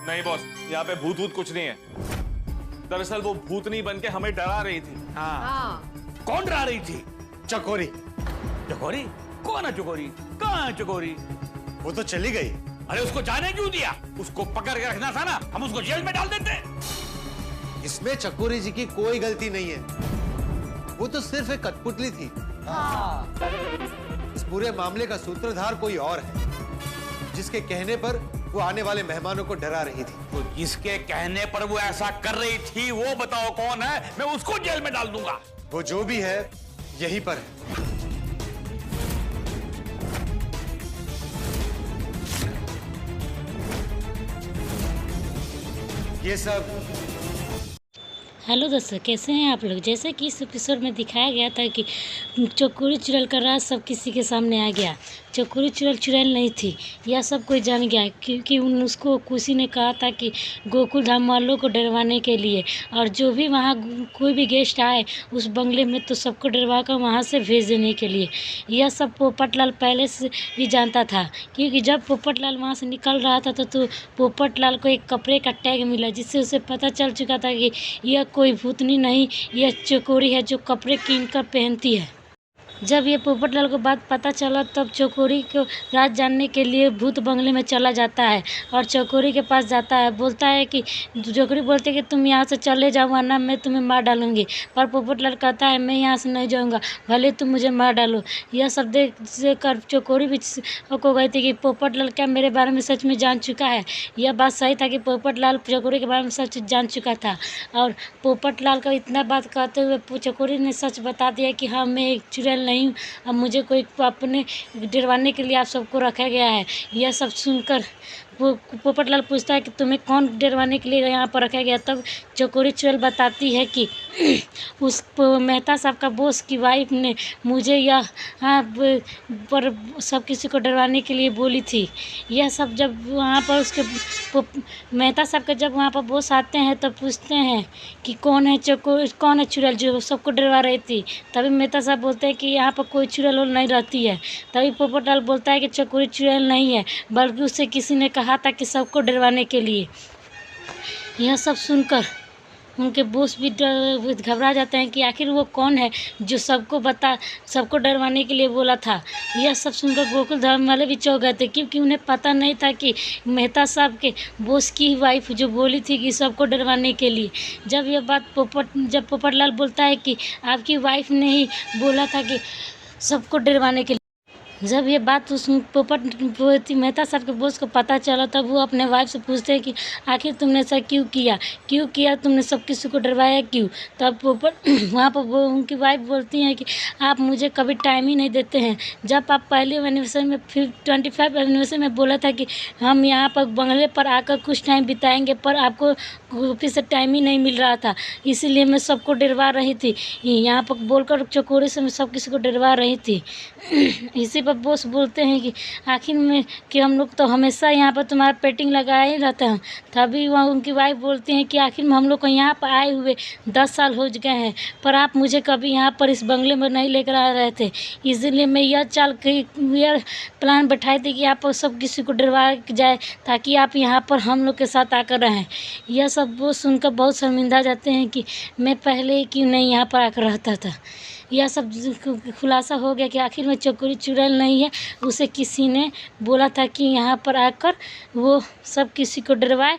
नहीं बॉस, यहाँ पे भूत वूत कुछ नहीं है। दरअसल वो भूतनी बन के हमें डरा रही थी। हाँ। कौन डरा रही थी? चकोरी। चकोरी? कौन है चकोरी? कहाँ है चकोरी? वो तो चली गई। अरे उसको जाने क्यों दिया? उसको पकड़ के रखना था ना, हम उसको जेल में डाल देते। इसमें चकोरी जी की कोई गलती नहीं है, वो तो सिर्फ एक कठपुतली थी। इस पूरे मामले का सूत्रधार कोई और है, जिसके कहने पर वो आने वाले मेहमानों को डरा रही थी। तो जिसके कहने पर वो ऐसा कर रही थी, वो बताओ कौन है? मैं उसको जेल में डाल दूंगा। वो जो भी है यहीं पर है। ये सब। हेलो दोस्तों, कैसे हैं आप लोग। जैसे कि इस एपिसोड में दिखाया गया था कि चकोरी चुड़ैल का राज सब किसी के सामने आ गया। चकोरी चुड़ैल नहीं थी, यह सब कोई जान गया, क्योंकि उसको किसी ने कहा था कि गोकुल धाम वालों को डरवाने के लिए, और जो भी वहाँ कोई भी गेस्ट आए उस बंगले में तो सबको डरवा कर वहाँ से भेज देने के लिए। यह सब पोपटलाल पहले से भी जानता था, क्योंकि जब पोपटलाल वहाँ से निकल रहा था तो पोपटलाल को एक कपड़े का टैग मिला, जिससे उसे पता चल चुका था कि यह कोई भूतनी नहीं, यह चकोरी है जो कपड़े कीन कर पहनती है। जब ये पोपटलाल को बात पता चला तब चकोरी को राज जानने के लिए भूत बंगले में चला जाता है और चकोरी के पास जाता है। बोलता है कि चकोरी बोलती है कि तुम यहाँ से चले जाओ वरना मैं तुम्हें मार डालूंगी, पर पोपटलाल कहता है मैं यहाँ से नहीं जाऊँगा, भले तुम मुझे मार डालो। यह सब देख कर चकोरी भी हो गई थी कि पोपटलाल क्या मेरे बारे में सच में जान चुका है। यह बात सही था कि पोपटलाल चकोरी के बारे में सच जान चुका था, और पोपटलाल का इतना बात कहते हुए चकोरी ने सच बता दिया कि हाँ मैं एक चुड़ैल नहीं हूँ, अब मुझे कोई अपने डरवाने के लिए आप सबको रखा गया है। यह सब सुनकर वो पोपटलाल पूछता है कि तुम्हें कौन डरवाने के लिए यहाँ पर रखा गया। तब चकोरी चुड़ैल बताती है कि उस मेहता साहब का बॉस की वाइफ ने मुझे यह पर सब किसी को डरवाने के लिए बोली थी। यह सब जब वहाँ पर उसके मेहता साहब का जब वहाँ पर बॉस आते हैं तब पूछते हैं कि कौन है चुड़ैल जो सबको डरवा रही थी। तभी मेहता साहब बोलते हैं कि यहाँ पर कोई चुड़ैल नहीं रहती है। तभी पोपटलाल बोलता है कि चकोरी चुड़ैल नहीं है, बल्कि उससे किसी ने कहा था कि सबको डरवाने के लिए। यह सब सुनकर उनके बॉस भी घबरा जाते हैं कि आखिर वो कौन है जो सबको डरवाने के लिए बोला था। यह सब सुनकर गोकुल धाम वाले भी चौंक गए थे, क्योंकि उन्हें पता नहीं था कि मेहता साहब के बॉस की वाइफ जो बोली थी कि सबको डरवाने के लिए। जब यह बात जब पोपटलाल बोलता है कि आपकी वाइफ ने ही बोला था कि सबको डरवाने के लिए, जब ये बात उस मेहता साहब के बॉस को पता चला तब वो अपने वाइफ से पूछते हैं कि आखिर तुमने ऐसा क्यों किया तुमने सब किसी को डरवाया क्यों। तब वहाँ पर वो उनकी वाइफ बोलती हैं कि आप मुझे कभी टाइम ही नहीं देते हैं। जब आप पहले एनिवर्सरी में 25 एनिवर्सरी में बोला था कि हम यहाँ पर बंगले पर आकर कुछ टाइम बिताएंगे, पर आपको ऑफिस से टाइम ही नहीं मिल रहा था, इसीलिए मैं सबको डरवा रही थी। यहाँ पर बोलकर चकोरी से मैं सब किसी को डरवा रही थी। इसी पर बॉस बोलते हैं कि आखिर में कि हम लोग तो हमेशा यहाँ पर तुम्हारा पेटिंग लगाए ही रहते हैं। तभी वहाँ उनकी वाइफ बोलती हैं कि आखिर में हम लोग को यहाँ पर आए हुए 10 साल हो गए हैं, पर आप मुझे कभी यहाँ पर इस बंगले में नहीं लेकर आ रहे थे, इसलिए मैं यह प्लान बैठाई थी कि आप सब किसी को डरवा जाए ताकि आप यहाँ पर हम लोग के साथ आकर रहें। यह सब वो सुनकर बहुत शर्मिंदा जाते हैं कि मैं पहले क्यों नहीं यहाँ पर आकर रहता था। यह सब खुलासा हो गया कि आखिर में चकोरी चुड़ैल नहीं है, उसे किसी ने बोला था कि यहाँ पर आकर वो सब किसी को डरवाए।